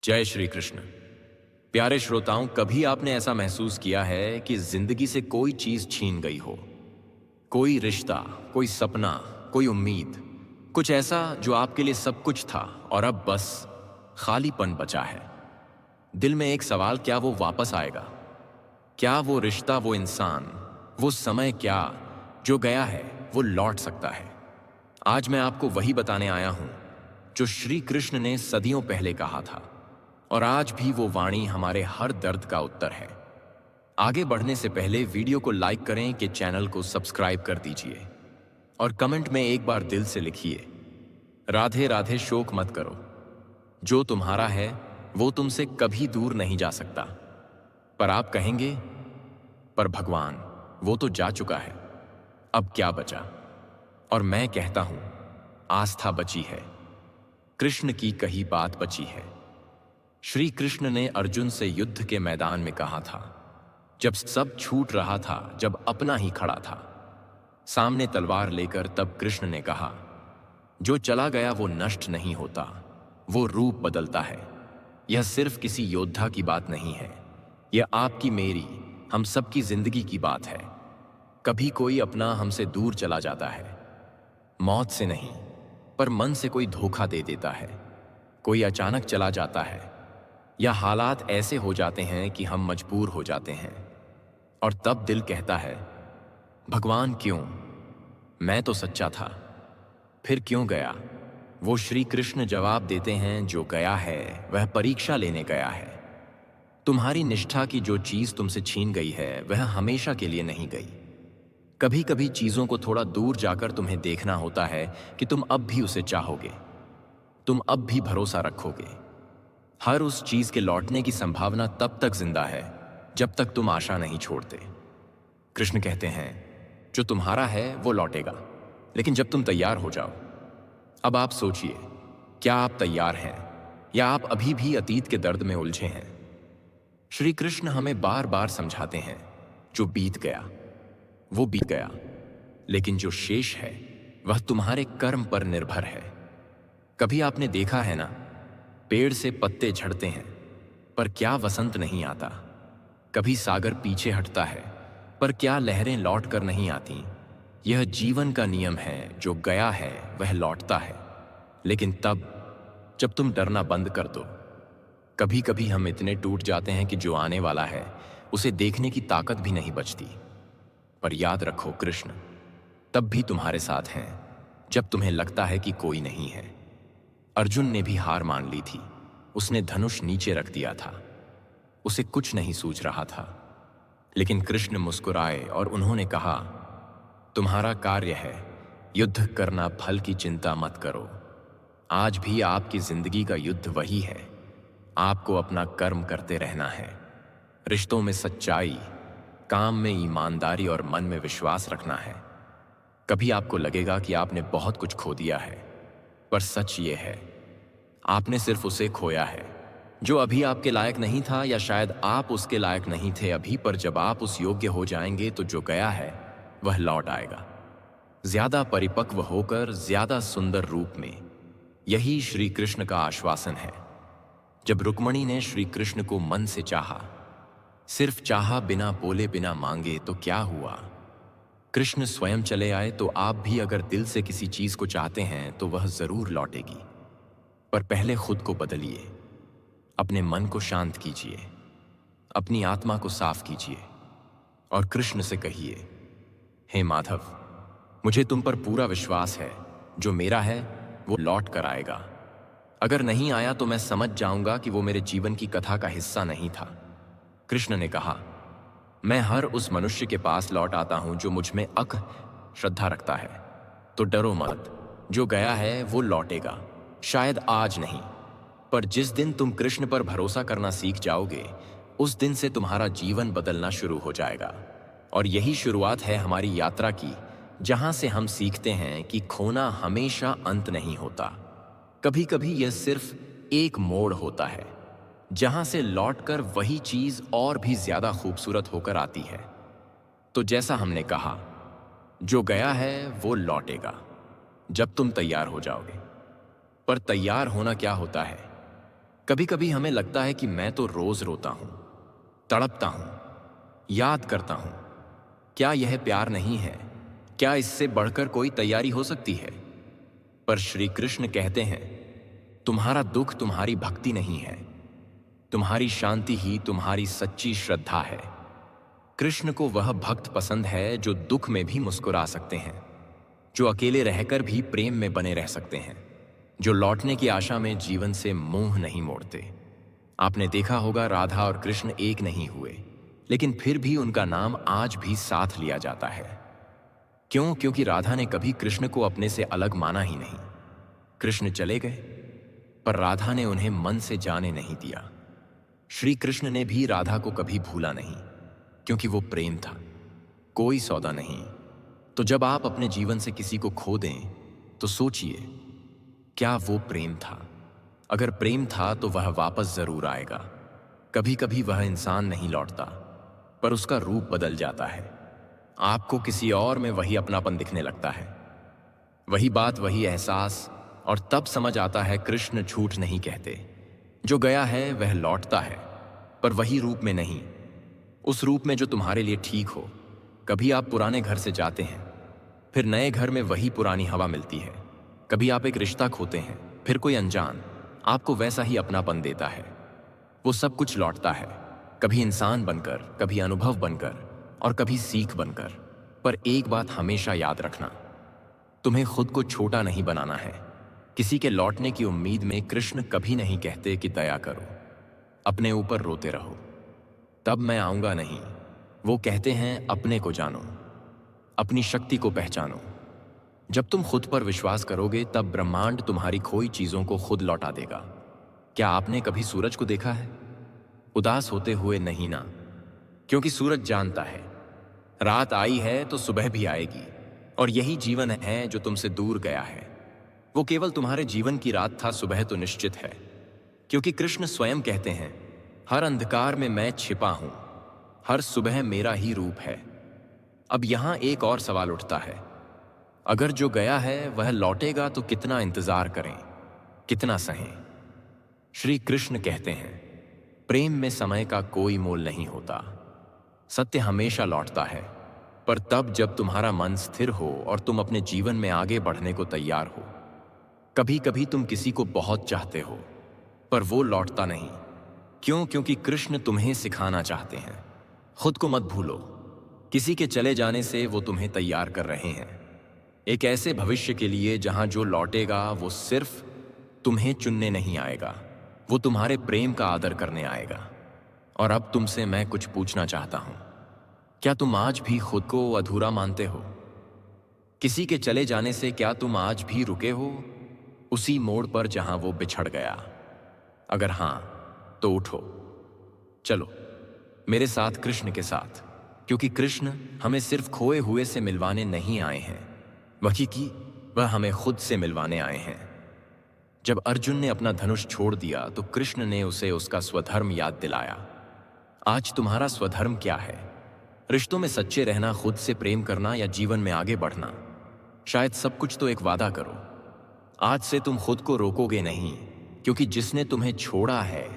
जय श्री कृष्ण। प्यारे श्रोताओं, कभी आपने ऐसा महसूस किया है कि जिंदगी से कोई चीज छीन गई हो? कोई रिश्ता, कोई सपना, कोई उम्मीद, कुछ ऐसा जो आपके लिए सब कुछ था और अब बस खालीपन बचा है। दिल में एक सवाल, क्या वो वापस आएगा? क्या वो रिश्ता, वो इंसान, वो समय, क्या जो गया है वो लौट सकता है? आज मैं आपको वही बताने आया हूं जो श्री कृष्ण ने सदियों पहले कहा था, और आज भी वो वाणी हमारे हर दर्द का उत्तर है। आगे बढ़ने से पहले वीडियो को लाइक करें कि चैनल को सब्सक्राइब कर दीजिए, और कमेंट में एक बार दिल से लिखिए, राधे राधे, शोक मत करो। जो तुम्हारा है वो तुमसे कभी दूर नहीं जा सकता। पर आप कहेंगे, पर भगवान, वो तो जा चुका है, अब क्या बचा? और मैं कहता हूं, आस्था बची है, कृष्ण की कही बात बची है। श्री कृष्ण ने अर्जुन से युद्ध के मैदान में कहा था, जब सब छूट रहा था, जब अपना ही खड़ा था सामने तलवार लेकर, तब कृष्ण ने कहा, जो चला गया वो नष्ट नहीं होता, वो रूप बदलता है। यह सिर्फ किसी योद्धा की बात नहीं है, यह आपकी, मेरी, हम सबकी जिंदगी की बात है। कभी कोई अपना हमसे दूर चला जाता है, मौत से नहीं पर मन से कोई धोखा दे देता है। कोई अचानक चला जाता है, या हालात ऐसे हो जाते हैं कि हम मजबूर हो जाते हैं, और तब दिल कहता है, भगवान क्यों? मैं तो सच्चा था, फिर क्यों गया? वो श्री कृष्ण जवाब देते हैं, जो गया है वह परीक्षा लेने गया है। तुम्हारी निष्ठा की जो चीज तुमसे छीन गई है वह हमेशा के लिए नहीं गई। कभी कभी चीजों को थोड़ा दूर जाकर तुम्हें देखना होता है कि तुम अब भी उसे चाहोगे, तुम अब भी भरोसा रखोगे। हर उस चीज के लौटने की संभावना तब तक जिंदा है जब तक तुम आशा नहीं छोड़ते। कृष्ण कहते हैं, जो तुम्हारा है वो लौटेगा, लेकिन जब तुम तैयार हो जाओ। अब आप सोचिए, क्या आप तैयार हैं, या आप अभी भी अतीत के दर्द में उलझे हैं? श्री कृष्ण हमें बार बार समझाते हैं, जो बीत गया वो बीत गया, लेकिन जो शेष है वह तुम्हारे कर्म पर निर्भर है। कभी आपने देखा है ना, पेड़ से पत्ते झड़ते हैं पर क्या वसंत नहीं आता? कभी सागर पीछे हटता है पर क्या लहरें लौट कर नहीं आती? यह जीवन का नियम है, जो गया है वह लौटता है, लेकिन तब जब तुम डरना बंद कर दो। कभी कभी हम इतने टूट जाते हैं कि जो आने वाला है उसे देखने की ताकत भी नहीं बचती। पर याद रखो, कृष्ण तब भी तुम्हारे साथ हैं जब तुम्हें लगता है कि कोई नहीं है। अर्जुन ने भी हार मान ली थी, उसने धनुष नीचे रख दिया था, उसे कुछ नहीं सूझ रहा था, लेकिन कृष्ण मुस्कुराए और उन्होंने कहा, तुम्हारा कार्य है युद्ध करना, फल की चिंता मत करो। आज भी आपकी जिंदगी का युद्ध वही है, आपको अपना कर्म करते रहना है, रिश्तों में सच्चाई, काम में ईमानदारी और मन में विश्वास रखना है। कभी आपको लगेगा कि आपने बहुत कुछ खो दिया है, पर सच ये है, आपने सिर्फ उसे खोया है जो अभी आपके लायक नहीं था, या शायद आप उसके लायक नहीं थे अभी, पर जब आप उस योग्य हो जाएंगे तो जो गया है वह लौट आएगा, ज्यादा परिपक्व होकर, ज्यादा सुंदर रूप में। यही श्री कृष्ण का आश्वासन है। जब रुक्मणी ने श्री कृष्ण को मन से चाहा, सिर्फ चाहा, बिना बोले बिना मांगे, तो क्या हुआ? कृष्ण स्वयं चले आए। तो आप भी अगर दिल से किसी चीज को चाहते हैं तो वह जरूर लौटेगी, पर पहले खुद को बदलिए, अपने मन को शांत कीजिए, अपनी आत्मा को साफ कीजिए, और कृष्ण से कहिए, हे माधव, मुझे तुम पर पूरा विश्वास है, जो मेरा है वो लौट कर आएगा। अगर नहीं आया तो मैं समझ जाऊंगा कि वो मेरे जीवन की कथा का हिस्सा नहीं था। कृष्ण ने कहा, मैं हर उस मनुष्य के पास लौट आता हूं जो मुझ में श्रद्धा रखता है। तो डरो मत, जो गया है वो लौटेगा, शायद आज नहीं, पर जिस दिन तुम कृष्ण पर भरोसा करना सीख जाओगे, उस दिन से तुम्हारा जीवन बदलना शुरू हो जाएगा। और यही शुरुआत है हमारी यात्रा की, जहां से हम सीखते हैं कि खोना हमेशा अंत नहीं होता। कभी कभी यह सिर्फ एक मोड़ होता है, जहां से लौटकर वही चीज और भी ज्यादा खूबसूरत होकर आती है। तो जैसा हमने कहा, जो गया है वो लौटेगा जब तुम तैयार हो जाओगे। पर तैयार होना क्या होता है? कभी कभी हमें लगता है कि मैं तो रोज रोता हूं, तड़पता हूं, याद करता हूं। क्या यह प्यार नहीं है? क्या इससे बढ़कर कोई तैयारी हो सकती है? पर श्री कृष्ण कहते हैं, तुम्हारा दुख तुम्हारी भक्ति नहीं है, तुम्हारी शांति ही तुम्हारी सच्ची श्रद्धा है। कृष्ण को वह भक्त पसंद है जो दुख में भी मुस्कुरा सकते हैं, जो अकेले रहकर भी प्रेम में बने रह सकते हैं, जो लौटने की आशा में जीवन से मुंह नहीं मोड़ते। आपने देखा होगा, राधा और कृष्ण एक नहीं हुए, लेकिन फिर भी उनका नाम आज भी साथ लिया जाता है। क्यों? क्योंकि राधा ने कभी कृष्ण को अपने से अलग माना ही नहीं। कृष्ण चले गए, पर राधा ने उन्हें मन से जाने नहीं दिया। श्री कृष्ण ने भी राधा को कभी भूला नहीं, क्योंकि वो प्रेम था, कोई सौदा नहीं। तो जब आप अपने जीवन से किसी को खो दें, तो सोचिए, क्या वो प्रेम था? अगर प्रेम था तो वह वापस जरूर आएगा। कभी कभी वह इंसान नहीं लौटता, पर उसका रूप बदल जाता है। आपको किसी और में वही अपनापन दिखने लगता है, वही बात, वही एहसास, और तब समझ आता है कृष्ण झूठ नहीं कहते। जो गया है वह लौटता है, पर वही रूप में नहीं, उस रूप में जो तुम्हारे लिए ठीक हो। कभी आप पुराने घर से जाते हैं, फिर नए घर में वही पुरानी हवा मिलती है। कभी आप एक रिश्ता खोते हैं, फिर कोई अनजान आपको वैसा ही अपनापन देता है। वो सब कुछ लौटता है, कभी इंसान बनकर, कभी अनुभव बनकर, और कभी सीख बनकर। पर एक बात हमेशा याद रखना, तुम्हें खुद को छोटा नहीं बनाना है। किसी के लौटने की उम्मीद में कृष्ण कभी नहीं कहते कि दया करो, अपने ऊपर रोते रहो, तब मैं आऊंगा नहीं। वो कहते हैं, अपने को जानो, अपनी शक्ति को पहचानो। जब तुम खुद पर विश्वास करोगे, तब ब्रह्मांड तुम्हारी खोई चीजों को खुद लौटा देगा। क्या आपने कभी सूरज को देखा है? उदास होते हुए नहीं ना, क्योंकि सूरज जानता है, रात आई है तो सुबह भी आएगी, और यही जीवन है जो तुमसे दूर गया है। वो केवल तुम्हारे जीवन की रात था, सुबह तो निश्चित है। क्योंकि कृष्ण स्वयं कहते हैं, हर अंधकार में मैं छिपा हूं, हर सुबह मेरा ही रूप है। अब यहां एक और सवाल उठता है, अगर जो गया है वह लौटेगा तो कितना इंतजार करें, कितना सहें? श्री कृष्ण कहते हैं, प्रेम में समय का कोई मोल नहीं होता। सत्य हमेशा लौटता है, पर तब जब तुम्हारा मन स्थिर हो और तुम अपने जीवन में आगे बढ़ने को तैयार हो। कभी कभी तुम किसी को बहुत चाहते हो, पर वो लौटता नहीं। क्यों? क्योंकि कृष्ण तुम्हें सिखाना चाहते हैं, खुद को मत भूलो। किसी के चले जाने से वो तुम्हें तैयार कर रहे हैं, एक ऐसे भविष्य के लिए जहां जो लौटेगा वो सिर्फ तुम्हें चुनने नहीं आएगा, वो तुम्हारे प्रेम का आदर करने आएगा। और अब तुमसे मैं कुछ पूछना चाहता हूं, क्या तुम आज भी खुद को अधूरा मानते हो? किसी के चले जाने से क्या तुम आज भी रुके हो उसी मोड़ पर जहां वो बिछड़ गया? अगर हां, तो उठो, चलो मेरे साथ, कृष्ण के साथ। क्योंकि कृष्ण हमें सिर्फ खोए हुए से मिलवाने नहीं आए हैं, बल्कि वह हमें खुद से मिलवाने आए हैं। जब अर्जुन ने अपना धनुष छोड़ दिया, तो कृष्ण ने उसे उसका स्वधर्म याद दिलाया। आज तुम्हारा स्वधर्म क्या है? रिश्तों में सच्चे रहना, खुद से प्रेम करना, या जीवन में आगे बढ़ना? शायद सब कुछ। तो एक वादा करो, आज से तुम खुद को रोकोगे नहीं, क्योंकि जिसने तुम्हें छोड़ा है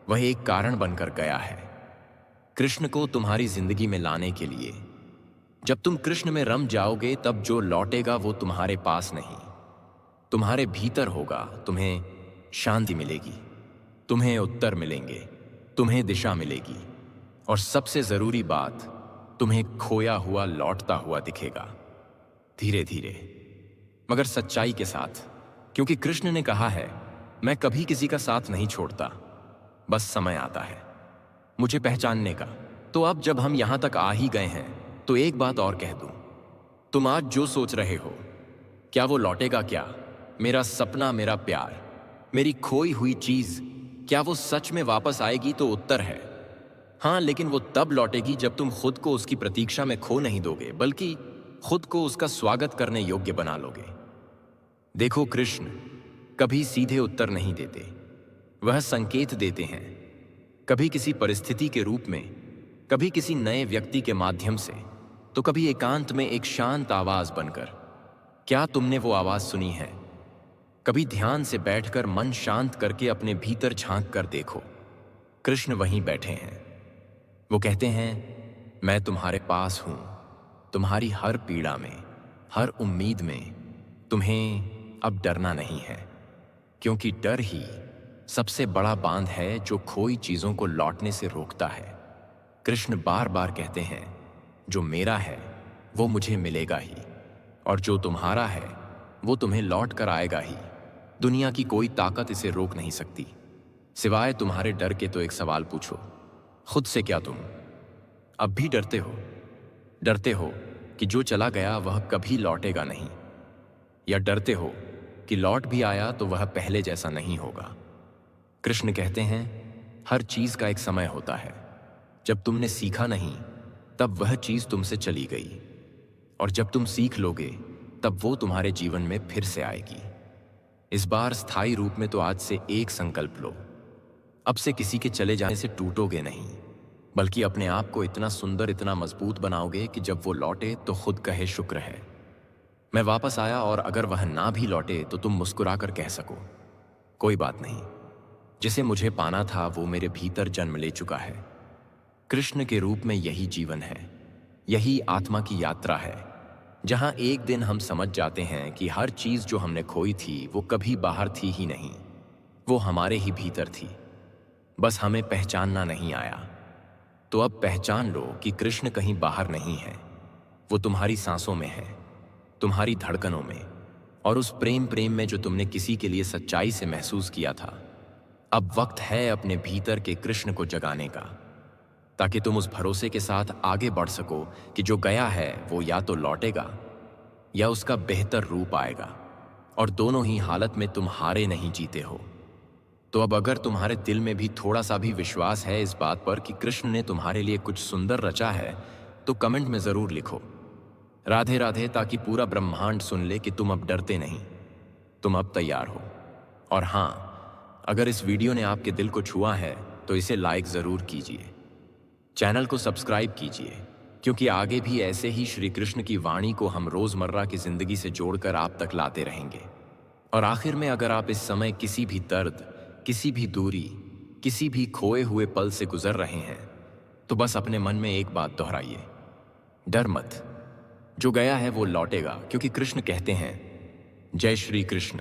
वह एक कारण बनकर गया है कृष्ण को तुम्हारी जिंदगी में लाने के लिए। जब तुम कृष्ण में रम जाओगे, तब जो लौटेगा वो तुम्हारे पास नहीं, तुम्हारे भीतर होगा। तुम्हें शांति मिलेगी, तुम्हें उत्तर मिलेंगे, तुम्हें दिशा मिलेगी, और सबसे जरूरी बात, तुम्हें खोया हुआ लौटता हुआ दिखेगा, धीरे धीरे, मगर सच्चाई के साथ। क्योंकि कृष्ण ने कहा है, मैं कभी किसी का साथ नहीं छोड़ता, बस समय आता है मुझे पहचानने का। तो अब जब हम यहां तक आ ही गए हैं, तो एक बात और कह दूं, तुम आज जो सोच रहे हो, क्या वो लौटेगा? क्या मेरा सपना, मेरा प्यार, मेरी खोई हुई चीज, क्या वो सच में वापस आएगी? तो उत्तर है हाँ, लेकिन वो तब लौटेगी जब तुम खुद को उसकी प्रतीक्षा में खो नहीं दोगे, बल्कि खुद को उसका स्वागत करने योग्य बना लोगे। देखो, कृष्ण कभी सीधे उत्तर नहीं देते, वह संकेत देते हैं, कभी किसी परिस्थिति के रूप में, कभी किसी नए व्यक्ति के माध्यम से, तो कभी एकांत में एक शांत आवाज बनकर। क्या तुमने वो आवाज सुनी है? कभी ध्यान से बैठकर मन शांत करके अपने भीतर झांक कर देखो, कृष्ण वहीं बैठे हैं। वो कहते हैं, मैं तुम्हारे पास हूं, तुम्हारी हर पीड़ा में, हर उम्मीद में। तुम्हें अब डरना नहीं है, क्योंकि डर ही सबसे बड़ा बांध है जो खोई चीजों को लौटने से रोकता है। कृष्ण बार बार कहते हैं, जो मेरा है वो मुझे मिलेगा ही, और जो तुम्हारा है वो तुम्हें लौट कर आएगा ही। दुनिया की कोई ताकत इसे रोक नहीं सकती, सिवाय तुम्हारे डर के। तो एक सवाल पूछो खुद से, क्या तुम अब भी डरते हो? डरते हो कि जो चला गया वह कभी लौटेगा नहीं, या डरते हो कि लौट भी आया तो वह पहले जैसा नहीं होगा? कृष्ण कहते हैं, हर चीज का एक समय होता है। जब तुमने सीखा नहीं तब वह चीज तुमसे चली गई, और जब तुम सीख लोगे तब वो तुम्हारे जीवन में फिर से आएगी। इस बार स्थायी रूप में तो आज से एक संकल्प लो, अब से किसी के चले जाने से टूटोगे नहीं, बल्कि अपने आप को इतना सुंदर, इतना मजबूत बनाओगे कि जब वो लौटे तो खुद कहे, शुक्र है मैं वापस आया। और अगर वह ना भी लौटे तो तुम मुस्कुराकर कह सको, कोई बात नहीं, जिसे मुझे पाना था वो मेरे भीतर जन्म ले चुका है। कृष्ण के रूप में यही जीवन है, यही आत्मा की यात्रा है, जहां एक दिन हम समझ जाते हैं कि हर चीज जो हमने खोई थी वो कभी बाहर थी ही नहीं, वो हमारे ही भीतर थी, बस हमें पहचानना नहीं आया। तो अब पहचान लो कि कृष्ण कहीं बाहर नहीं है, वो तुम्हारी सांसों में है, तुम्हारी धड़कनों में, और उस प्रेम में जो तुमने किसी के लिए सच्चाई से महसूस किया था। अब वक्त है अपने भीतर के कृष्ण को जगाने का, ताकि तुम उस भरोसे के साथ आगे बढ़ सको कि जो गया है वो या तो लौटेगा या उसका बेहतर रूप आएगा, और दोनों ही हालत में तुम हारे नहीं, जीते हो। तो अब अगर तुम्हारे दिल में भी थोड़ा सा भी विश्वास है इस बात पर कि कृष्ण ने तुम्हारे लिए कुछ सुंदर रचा है, तो कमेंट में जरूर लिखो राधे राधे, ताकि पूरा ब्रह्मांड सुन ले कि तुम अब डरते नहीं, तुम अब तैयार हो। और हाँ, अगर इस वीडियो ने आपके दिल को छुआ है तो इसे लाइक जरूर कीजिए, चैनल को सब्सक्राइब कीजिए, क्योंकि आगे भी ऐसे ही श्री कृष्ण की वाणी को हम रोजमर्रा की जिंदगी से जोड़कर आप तक लाते रहेंगे। और आखिर में, अगर आप इस समय किसी भी दर्द, किसी भी दूरी, किसी भी खोए हुए पल से गुजर रहे हैं, तो बस अपने मन में एक बात दोहराइए, डर मत, जो गया है वो लौटेगा, क्योंकि कृष्ण कहते हैं, जय श्री कृष्ण।